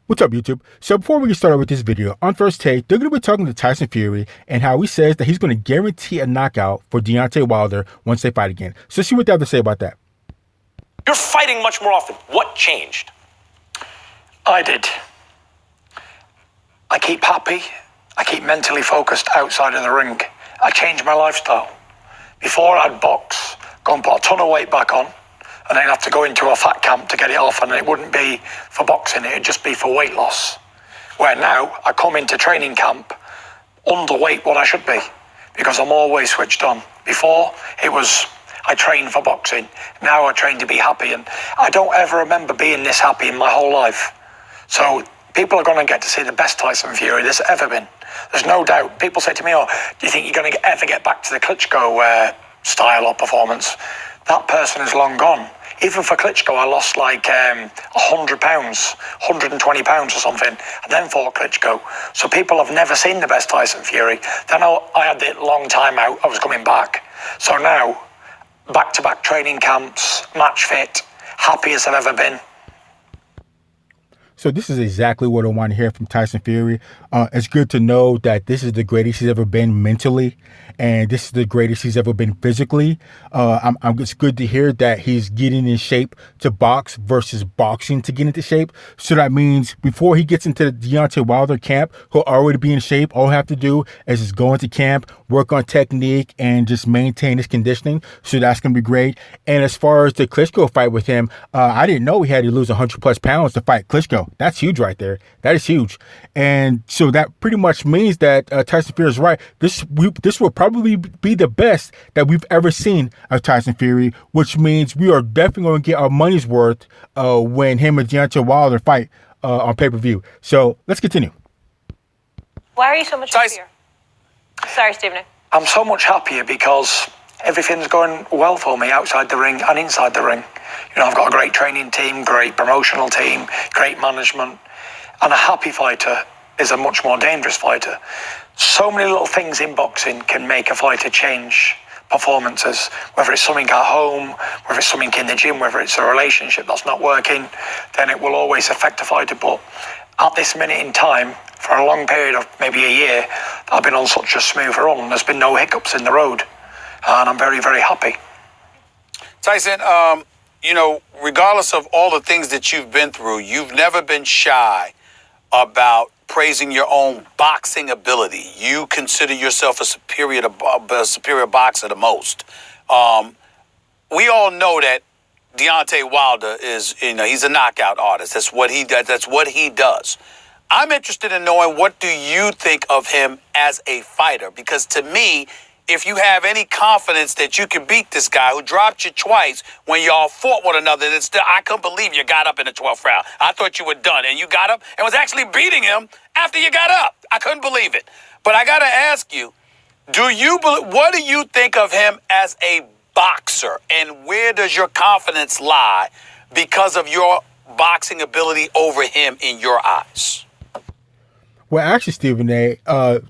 What's up, YouTube? So before we get started with this video, on First Take, they're going to be talking to Tyson Fury and how he says that he's going to guarantee a knockout for Deontay Wilder once they fight again. So see what they have to say about that. You're fighting much more often. What changed? I did. I keep happy. I keep mentally focused outside of the ring. I changed my lifestyle. Before, I'd box, go and put a ton of weight back on, and then have to go into a fat camp to get it off, and it wouldn't be for boxing, it'd just be for weight loss. Where now, I come into training camp underweight what I should be, because I'm always switched on. Before, it was, I trained for boxing. Now I train to be happy, and I don't ever remember being this happy in my whole life. So people are going to get to see the best Tyson Fury there's ever been. There's no doubt. People say to me, do you think you're going to ever get back to the Klitschko style or performance? That person is long gone. Even for Klitschko, I lost like 100 pounds, 120 pounds or something, and then fought Klitschko. So people have never seen the best Tyson Fury. Then I had the long time out. I was coming back. So now, back-to-back training camps, match fit, happy as I've ever been. So this is exactly what I want to hear from Tyson Fury. It's good to know that this is the greatest he's ever been mentally, and this is the greatest he's ever been physically. It's good to hear that he's getting in shape to box versus boxing to get into shape. So that means before he gets into the Deontay Wilder camp, he'll already be in shape. All he'll have to do is just go into camp, work on technique, and just maintain his conditioning. So that's going to be great. And as far as the Klitschko fight with him, I didn't know he had to lose 100 plus pounds to fight Klitschko. That's huge right there. That is huge. And so that pretty much means that Tyson Fury is right. This will probably be the best that we've ever seen of Tyson Fury, which means we are definitely going to get our money's worth when him and Deontay Wilder fight on pay-per-view. So let's continue. Why are you so much happier? Sorry, Stephen. I'm so much happier because everything's going well for me outside the ring and inside the ring. You know, I've got a great training team, great promotional team, great management, and a happy fighter is a much more dangerous fighter. So many little things in boxing can make a fighter change performances, whether it's something at home, whether it's something in the gym, whether it's a relationship that's not working, then it will always affect a fighter. But at this minute in time, for a long period of maybe a year, I've been on such a smooth run. There's been no hiccups in the road, and I'm very, very happy. Tyson, you know, regardless of all the things that you've been through, you've never been shy about praising your own boxing ability. You consider yourself a superior boxer the most. We all know that Deontay Wilder is, he's a knockout artist. That's what he does. That's what he does. I'm interested in knowing, what do you think of him as a fighter? Because to me, if you have any confidence that you can beat this guy who dropped you twice when y'all fought one another, I couldn't believe you got up in the 12th round. I thought you were done, and you got up and was actually beating him after you got up. I couldn't believe it. But I got to ask you, what do you think of him as a boxer, and where does your confidence lie because of your boxing ability over him in your eyes? Well, actually, Stephen A.,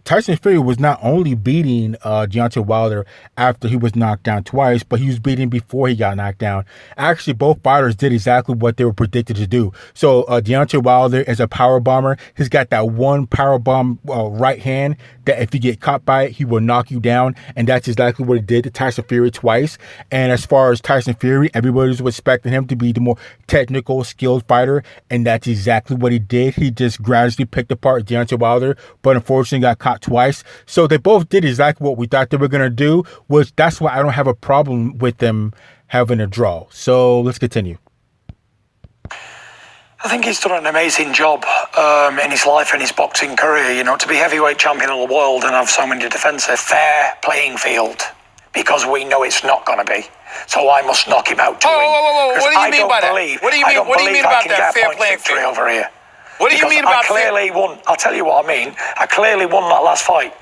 Tyson Fury was not only beating Deontay Wilder after he was knocked down twice, but he was beating before he got knocked down. Actually, both fighters did exactly what they were predicted to do. So Deontay Wilder is a power bomber. He's got that one power bomb right hand that if you get caught by it, he will knock you down. And that's exactly what he did to Tyson Fury twice. And as far as Tyson Fury, everybody was expecting him to be the more technical, skilled fighter. And that's exactly what he did. He just gradually picked apart Deontay Wilder, but unfortunately got caught twice. So they both did exactly what we thought they were going to do, which that's why I don't have a problem with them having a draw. So let's continue. I think he's done an amazing job in his life and his boxing career. You know, to be heavyweight champion of the world and have so many defenses, fair playing field, because we know it's not going to be. So I must knock him out to win. Whoa. What do you mean by that? What do you mean about that fair playing field over here? What do you mean about I clearly won. I'll tell you what I mean. I clearly won that last fight.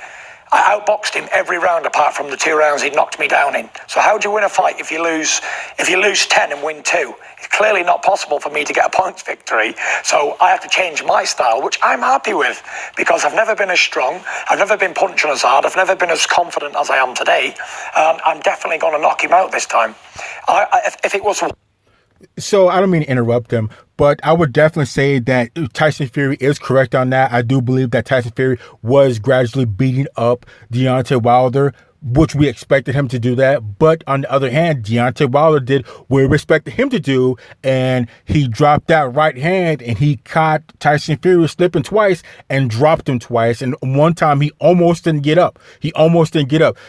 I outboxed him every round apart from the 2 rounds he knocked me down in. So how do you win a fight if you lose 10 and win 2? It's clearly not possible for me to get a points victory. So I have to change my style, which I'm happy with, because I've never been as strong. I've never been punching as hard. I've never been as confident as I am today. I'm definitely going to knock him out this time. If it was... So I don't mean to interrupt him, but I would definitely say that Tyson Fury is correct on that. I do believe that Tyson Fury was gradually beating up Deontay Wilder, which we expected him to do that. But on the other hand, Deontay Wilder did what we expected him to do, and he dropped that right hand, and he caught Tyson Fury slipping twice and dropped him twice. And one time he almost didn't get up.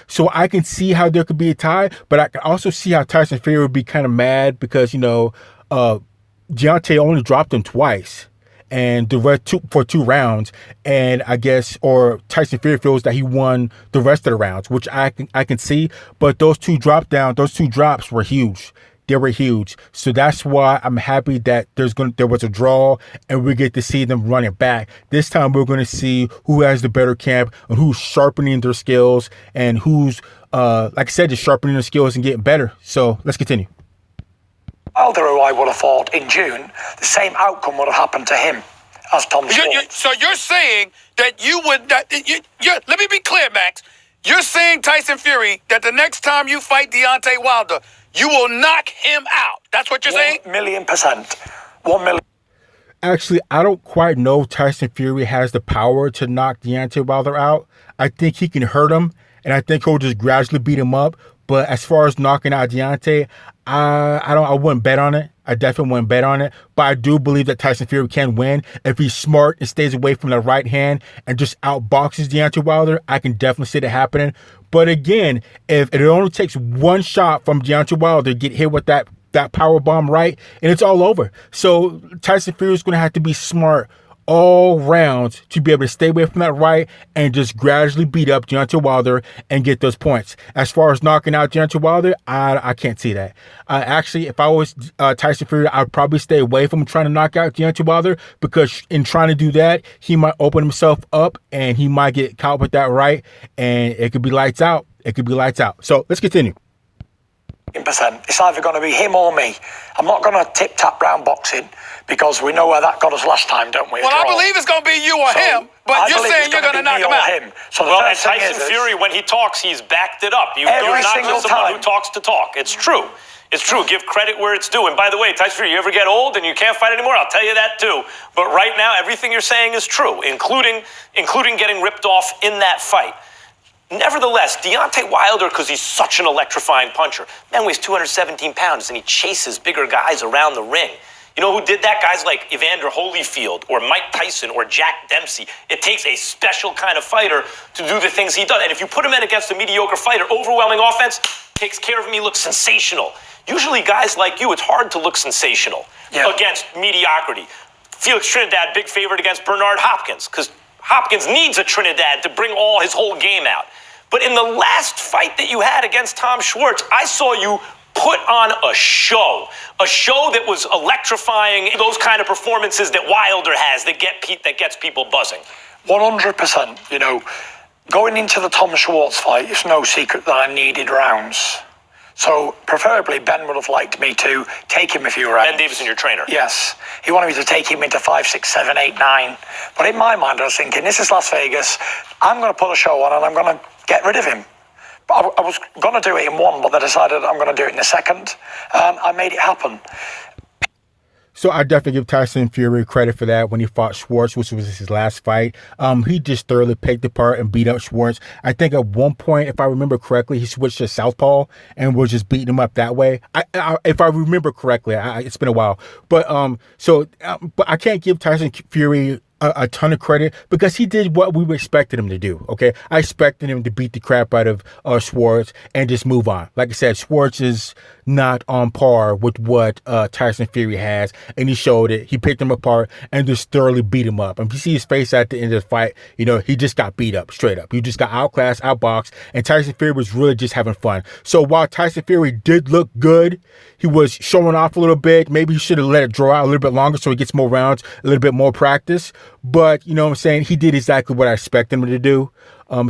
So I can see how there could be a tie, but I can also see how Tyson Fury would be kind of mad because, Deontay only dropped him twice and the rest for 2 rounds, and I guess, or Tyson Fury feels that he won the rest of the rounds, which I can see. But those two drops were huge. They were huge. So that's why I'm happy that there was a draw, and we get to see them running back. This time we're going to see who has the better camp and who's sharpening their skills and who's, like I said, just sharpening their skills and getting better. So let's continue. Wilder, who I would have fought in June, the same outcome would have happened to him as Tom Schwartz. So you're saying that you would... let me be clear, Max. You're saying, Tyson Fury, that the next time you fight Deontay Wilder, you will knock him out. That's what you're saying? 1,000,000%. 1 million. Actually, I don't quite know if Tyson Fury has the power to knock Deontay Wilder out. I think he can hurt him, and I think he'll just gradually beat him up. But as far as knocking out Deontay, I wouldn't bet on it. I definitely wouldn't bet on it. But I do believe that Tyson Fury can win if he's smart and stays away from the right hand and just outboxes Deontay Wilder. I can definitely see that happening. But again, if it only takes one shot from Deontay Wilder to get hit with that power bomb right, and it's all over. So Tyson Fury is going to have to be smart all rounds to be able to stay away from that right and just gradually beat up Deontay Wilder and get those points. As far as knocking out Deontay Wilder, I can't see that. Actually, if I was Tyson Fury, I'd probably stay away from trying to knock out Deontay Wilder, because in trying to do that, he might open himself up and he might get caught with that right, and it could be lights out. So let's continue. It's either going to be him or me. I'm not going to tip-tap round boxing, because we know where that got us last time, don't we? Well, I believe it's going to be you or him, but you're saying you're going to knock him out. So and Tyson Fury, when he talks, he's backed it up. You're not just someone who talks to talk. It's true. It's true. Give credit where it's due. And by the way, Tyson Fury, you ever get old and you can't fight anymore? I'll tell you that too. But right now, everything you're saying is true, including getting ripped off in that fight. Nevertheless, Deontay Wilder, because he's such an electrifying puncher, man weighs 217 pounds, and he chases bigger guys around the ring. You know who did that? Guys like Evander Holyfield or Mike Tyson or Jack Dempsey. It takes a special kind of fighter to do the things he does. And if you put him in against a mediocre fighter, overwhelming offense, takes care of him, he looks sensational. Usually guys like you, it's hard to look sensational against mediocrity. Felix Trinidad, big favorite against Bernard Hopkins, because Hopkins needs a Trinidad to bring his whole game out. But in the last fight that you had against Tom Schwartz, I saw you put on a show that was electrifying, those kind of performances that Wilder has that gets people buzzing. 100%. Going into the Tom Schwartz fight, it's no secret that I needed rounds. So preferably Ben would have liked me to take him a few rounds. Ben Davison, your trainer. Yes. He wanted me to take him into 5, 6, 7, 8, 9. But in my mind, I was thinking, this is Las Vegas. I'm going to put a show on and I'm going to get rid of him. But I was going to do it in one, but I decided I'm going to do it in a second. I made it happen. So I definitely give Tyson Fury credit for that when he fought Schwartz, which was his last fight. He just thoroughly picked apart and beat up Schwartz. I think at one point, if I remember correctly, he switched to southpaw and was just beating him up that way. If I remember correctly, it's been a while. But I can't give Tyson Fury a ton of credit, because he did what we expected him to do. Okay, I expected him to beat the crap out of Schwartz and just move on. Like I said, Schwartz is not on par with what Tyson Fury has, and he showed it. He picked him apart and just thoroughly beat him up. And if you see his face at the end of the fight, he just got beat up straight up. He just got outclassed, outboxed, and Tyson Fury was really just having fun. So while Tyson Fury did look good, he was showing off a little bit. Maybe he should have let it draw out a little bit longer so he gets more rounds, a little bit more practice. But, you know what I'm saying? He did exactly what I expected him to do.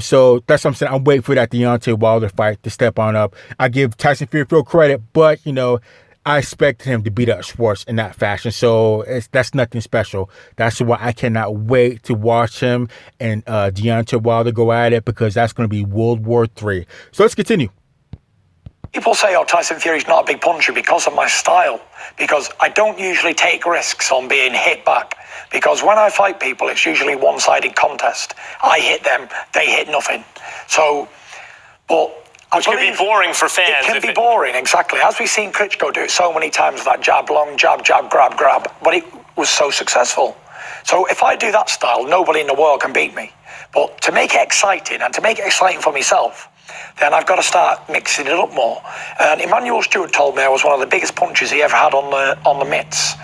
So that's what I'm saying. I'm waiting for that Deontay Wilder fight to step on up. I give Tyson Fury full credit, but, I expected him to beat up Schwartz in that fashion. So that's nothing special. That's why I cannot wait to watch him and Deontay Wilder go at it, because that's going to be World War III. So let's continue. People say, oh, Tyson Fury's not a big puncher because of my style. Because I don't usually take risks on being hit back. Because when I fight people, it's usually one-sided contest. I hit them, they hit nothing. So, but which can be boring for fans. It can be boring, exactly. As we've seen Klitschko do it so many times, that jab, long jab, jab, grab, grab. But it was so successful. So if I do that style, nobody in the world can beat me. But to make it exciting, and to make it exciting for myself, then I've got to start mixing it up more. And Emmanuel Stewart told me I was one of the biggest punches he ever had on the mitts.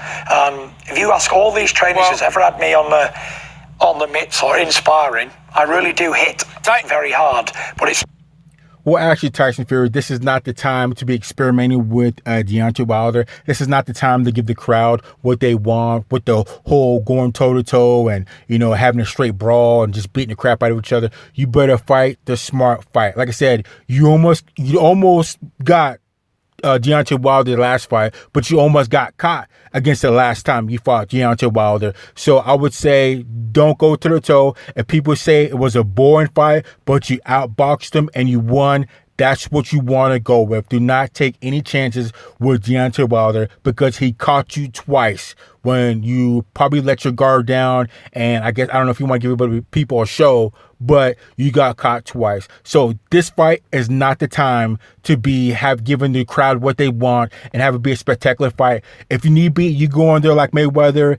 If you ask all these trainers who's ever had me on the mitts or in sparring, I really do hit very hard. But it's Well, actually, Tyson Fury, this is not the time to be experimenting with Deontay Wilder. This is not the time to give the crowd what they want with the whole going toe-to-toe and, having a straight brawl and just beating the crap out of each other. You better fight the smart fight. Like I said, you almost got Deontay Wilder the last fight, but you almost got caught against the last time you fought Deontay Wilder. So I would say don't go to the toe. If people say it was a boring fight, but you outboxed him and you won, that's what you want to go with. Do not take any chances with Deontay Wilder because he caught you twice when you probably let your guard down. And I don't know if you want to give people a show, but you got caught twice. So this fight is not the time to have given the crowd what they want and have it be a spectacular fight. If you need be, you go in there like Mayweather,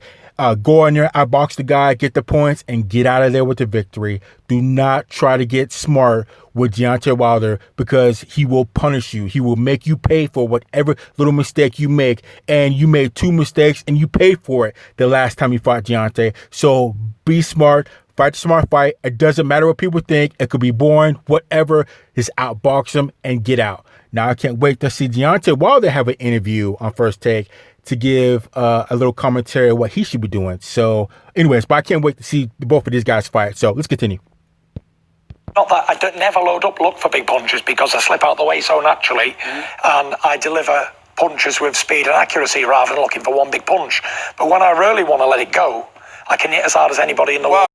go in there, outbox the guy, get the points, and get out of there with the victory. Do not try to get smart with Deontay Wilder because he will punish you. He will make you pay for whatever little mistake you make. And you made 2 mistakes and you paid for it the last time you fought Deontay. So be smart. Fight the smart fight. It doesn't matter what people think. It could be boring, whatever. Just outbox him and get out. Now, I can't wait to see Deontay Wilder have an interview on First Take to give a little commentary on what he should be doing. So, anyways, but I can't wait to see both of these guys fight. So, let's continue. Not that I never look for big punches because I slip out the way so naturally, and I deliver punches with speed and accuracy rather than looking for one big punch. But when I really want to let it go, I can hit as hard as anybody in the world.